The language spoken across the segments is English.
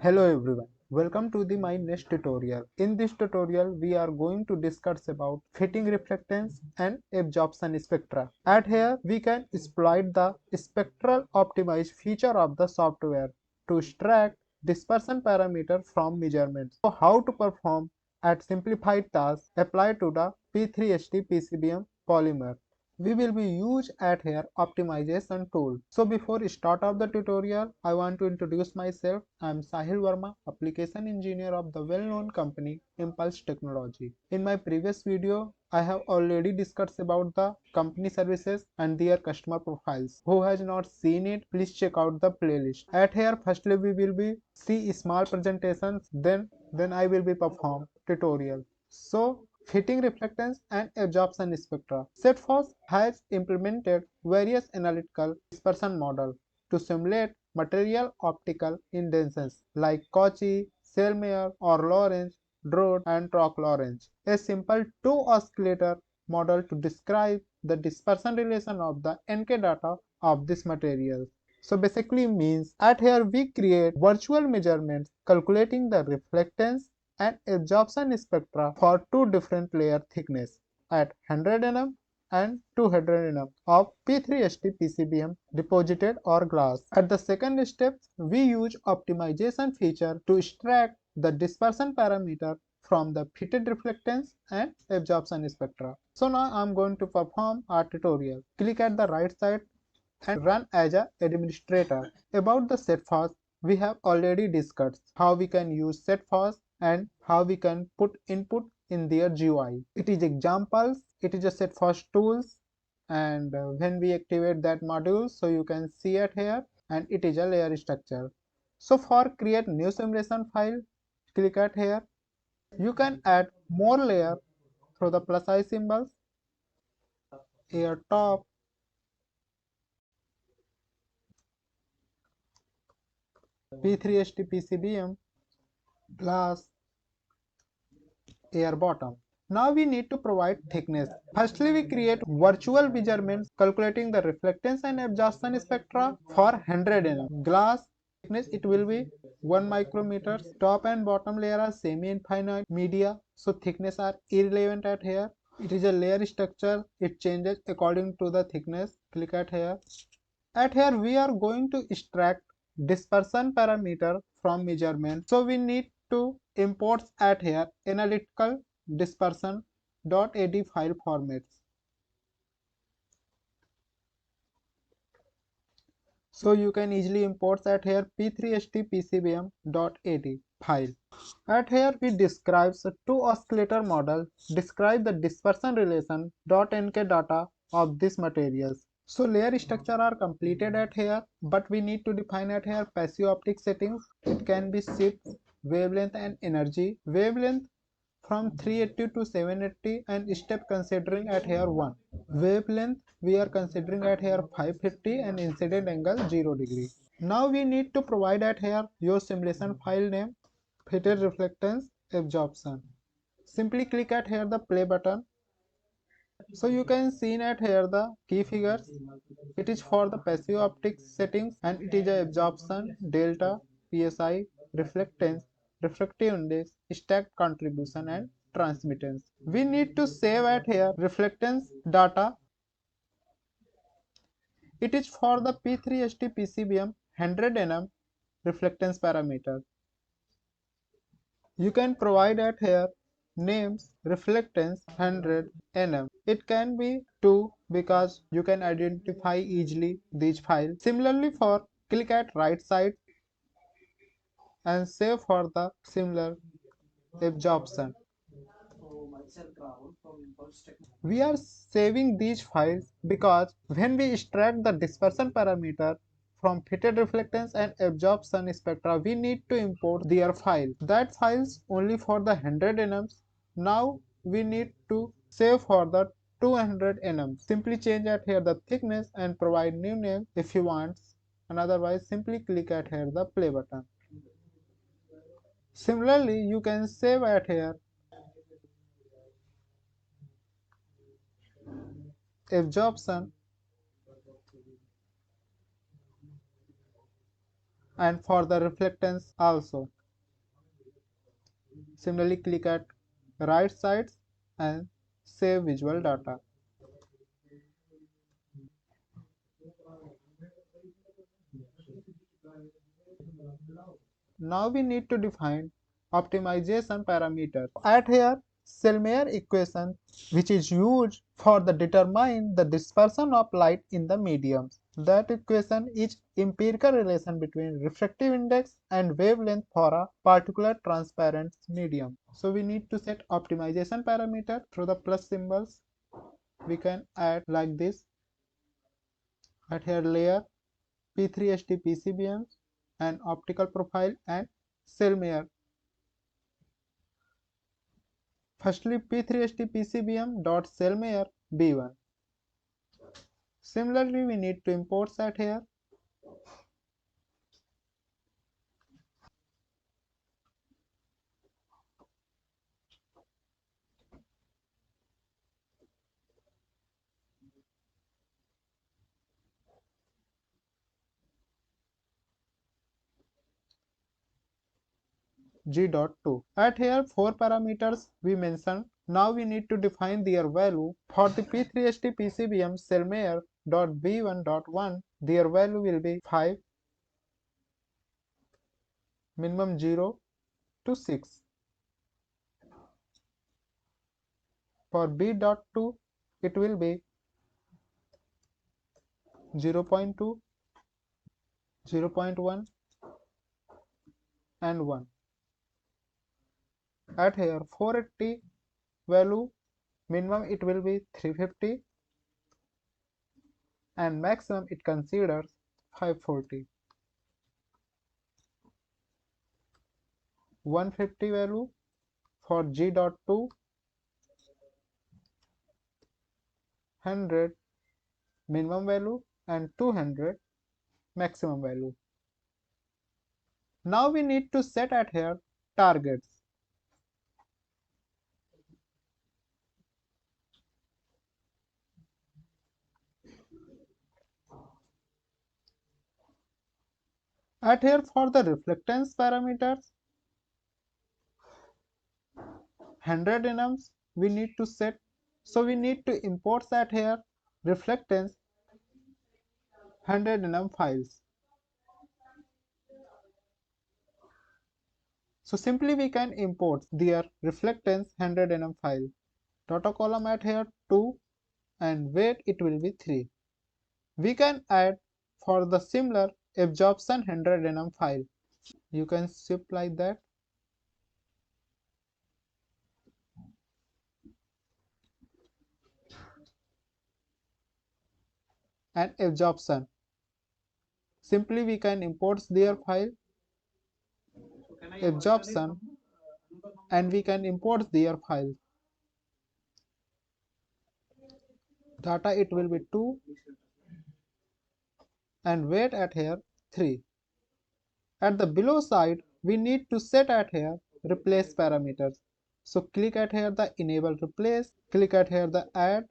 Hello everyone, welcome to my next tutorial. In this tutorial, we are going to discuss about fitting reflectance and absorption spectra. At here, we can exploit the spectral optimized feature of the software to extract dispersion parameter from measurements. So how to perform at simplified tasks apply to the P3ST PCBM polymer. We will be use at here optimization tool. So before start of the tutorial, I want to introduce myself. I am Sahil Verma, application engineer of the well-known company Impulse Technology. In my previous video, I have already discussed about the company services and their customer profiles. Who has not seen it, please check out the playlist. At here, firstly we will be see small presentations, then I will be perform tutorial. So fitting reflectance and absorption spectra. Setfos has implemented various analytical dispersion models to simulate material optical indices like Cauchy, Sellmeir or Lorentz, Drode and Trock-Lorentz. A simple two-oscillator model to describe the dispersion relation of the NK data of this material. So basically means at here we create virtual measurements calculating the reflectance and absorption spectra for two different layer thickness at 100 nm and 200 nm of P3ST PCBM deposited or glass. At the second step, we use optimization feature to extract the dispersion parameter from the fitted reflectance and absorption spectra. So now I am going to perform our tutorial. Click at the right side and run as an administrator. About the Setfos, we have already discussed how we can use Setfos and how we can put input in their GUI. It is examples, it is a Setfos tools, and when we activate that module, so you can see it here, and it is a layer structure. So for create new simulation file, click at here. You can add more layer through the plus I symbols, here top, P3ST PCBM, glass, air bottom. Now we need to provide thickness. Firstly, we create virtual measurements calculating the reflectance and absorption spectra for 100 nm. Glass thickness, it will be 1 micrometers. Top and bottom layer are semi-infinite media, so thickness are irrelevant at here. It is a layer structure, it changes according to the thickness. Click at here. At here we are going to extract dispersion parameter from measurement. So we need to import at here analytical dispersion.ad file formats. So you can easily import at here p3stpcbm.ad file. At here we describe the two oscillator model describe the dispersion relation .nk data of these materials. So layer structure are completed at here, but we need to define at here passive optic settings. It can be shift, wavelength and energy. Wavelength from 380 to 780 and step considering at here 1. Wavelength we are considering at here 550 and incident angle 0 degree. Now we need to provide at here your simulation file name, fitted reflectance, absorption. Simply click at here the play button. So you can see at here the key figures. It is for the passive optics settings and it is a absorption, delta, psi, reflectance, refractive index, stacked contribution and transmittance. We need to save at here reflectance data. It is for the P3ST PCBM 100 nm reflectance parameter. You can provide at here names reflectance 100 nm. It can be 2 because you can identify easily these files. Similarly for click at right side and save for the similar absorption. We are saving these files because when we extract the dispersion parameter from fitted reflectance and absorption spectra, we need to import their file. That files only for the 100 nms. Now we need to save for the 200 nm. Simply change at here the thickness and provide new name if you want, and otherwise simply click at here the play button. Similarly, you can save at here absorption and for the reflectance also. Similarly, click at right sides and save visual data. Now we need to define optimization parameters. At here, Sellmeir equation, which is used for the determine the dispersion of light in the mediums. That equation is empirical relation between refractive index and wavelength for a particular transparent medium. So we need to set optimization parameter through the plus symbols. We can add like this. At here layer P3SD PCBM and optical profile and Sellmeir. Firstly, P3SD PCBM dot Sellmeir B1. Similarly, we need to import that here. G.2. At here, 4 parameters we mentioned. Now we need to define their value. For the P3SD PCBM Sellmeir dot B1.1, their value will be 5, minimum 0 to 6. For B.2, it will be 0.2, 0.1 and 1. At here 480 value, minimum it will be 350 and maximum it considers 540. 150 value for G.2, 100 minimum value and 200 maximum value. Now we need to set at here targets. At here for the reflectance parameters, 100 nms we need to set. So we need to import that here reflectance 100 nm files. So simply we can import their reflectance 100 nm file. Data column at here 2 and weight it will be 3. We can add for the similar absorption 100 nm file. You can shift like that. And absorption. Simply we can import their file absorption and we can import their file. Data it will be 2 and weight at here 3. At the below side we need to set at here replace parameters. So click at here the enable replace, click at here the add.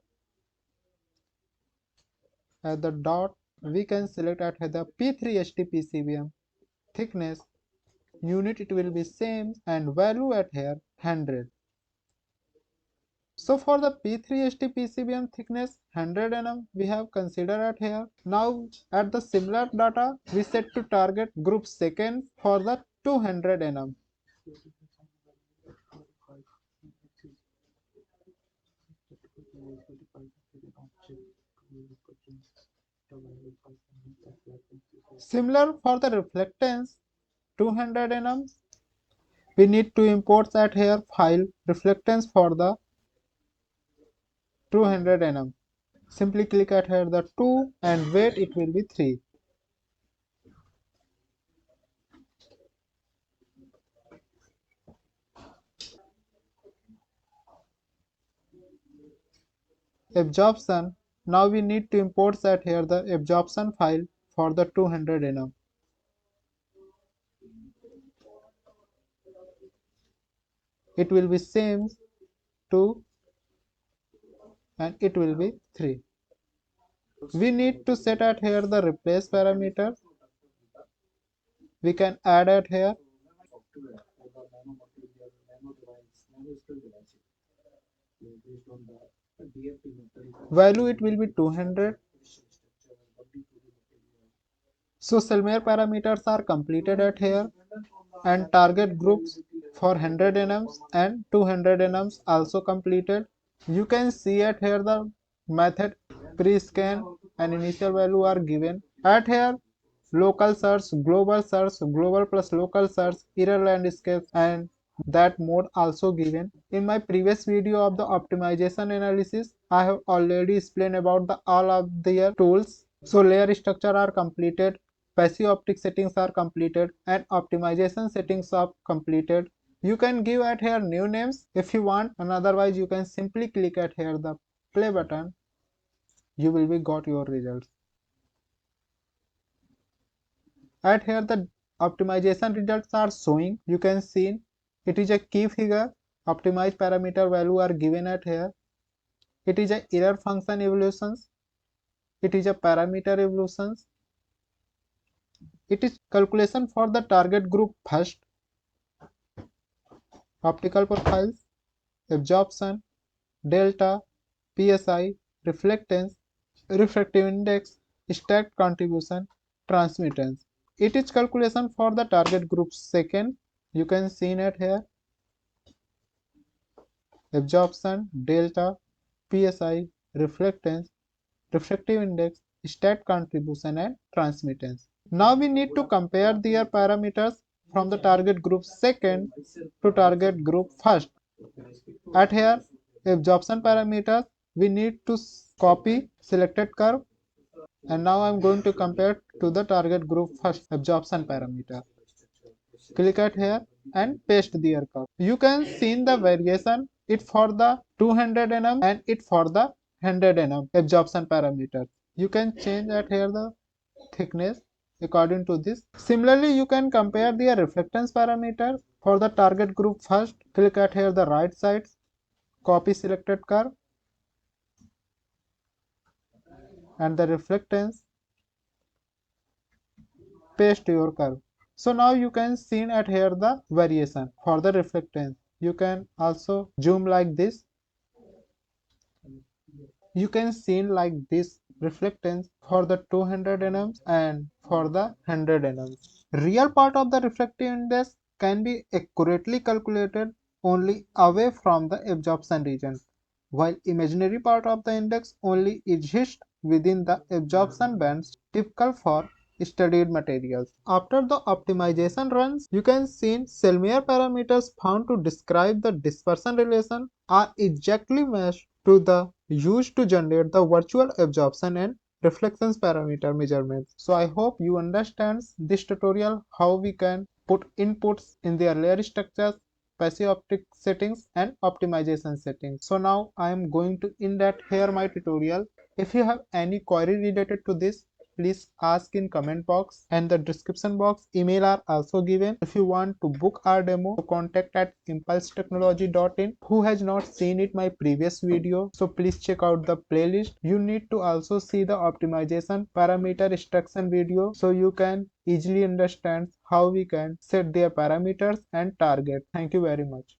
At the dot we can select at here the P3SD PCBM thickness, unit it will be same and value at here 100. So for the P3SD PCBM thickness 100 nm we have considered at here. Now at the similar data we set to target group second for the 200 nm. Similar for the reflectance 200 nm we need to import at here file reflectance for the 200 nm. Simply click at here the 2 and weight it will be 3. Absorption. Now we need to import at here the absorption file for the 200 nm. It will be same 2 and it will be 3. We need to set at here the replace parameter. we can add it here. Value it will be 200. So Sellmeir parameters are completed at here, and target groups for 100 nms and 200 nms also completed. You can see at here the method pre-scan and initial value are given. At here local search, global plus local search, error landscape, and that mode also given. In my previous video of the optimization analysis, I have already explained about the all of their tools. So layer structure are completed, passive optic settings are completed, and optimization settings are completed. You can give at here new names if you want, and otherwise you can simply click at here the play button. You will be got your results. At here the optimization results are showing. You can see it is a key figure. Optimized parameter value are given at here. It is a error function evolutions. It is a parameter evolutions. It is calculation for the target group first. Optical profiles, absorption, delta, PSI, reflectance, refractive index, stacked contribution, transmittance. It is calculation for the target group second. You can see it here. Absorption, delta, PSI, reflectance, refractive index, stat contribution, and transmittance. Now we need to compare their parameters from the target group second to target group first. At here, absorption parameters, we need to copy selected curve, and now I'm going to compare to the target group first absorption parameter. Click at here and paste their curve. You can see the variation it for the 200 nm and it for the 100 nm absorption parameter. You can change at here the thickness according to this. Similarly, you can compare the reflectance parameter for the target group first. Click at here the right side, copy selected curve and the reflectance, paste your curve. So now you can see at here the variation for the reflectance. You can also zoom like this. You can see like this reflectance for the 200 nm and for the 100 nm. Real part of the refractive index can be accurately calculated only away from the absorption region, while imaginary part of the index only exists within the absorption bands typical for studied materials. After the optimization runs, you can see Sellmeir parameters found to describe the dispersion relation are exactly matched to the used to generate the virtual absorption and reflectance parameter measurements. So I hope you understand this tutorial how we can put inputs in their layer structures, passive optic settings and optimization settings. So now I am going to end that here my tutorial. If you have any query related to this, please ask in comment box, and the description box email are also given. If you want to book our demo, contact at impulsetechnology.in. Who has not seen it my previous video, so please check out the playlist. You need to also see the optimization parameter extraction video so you can easily understand how we can set their parameters and target. Thank you very much.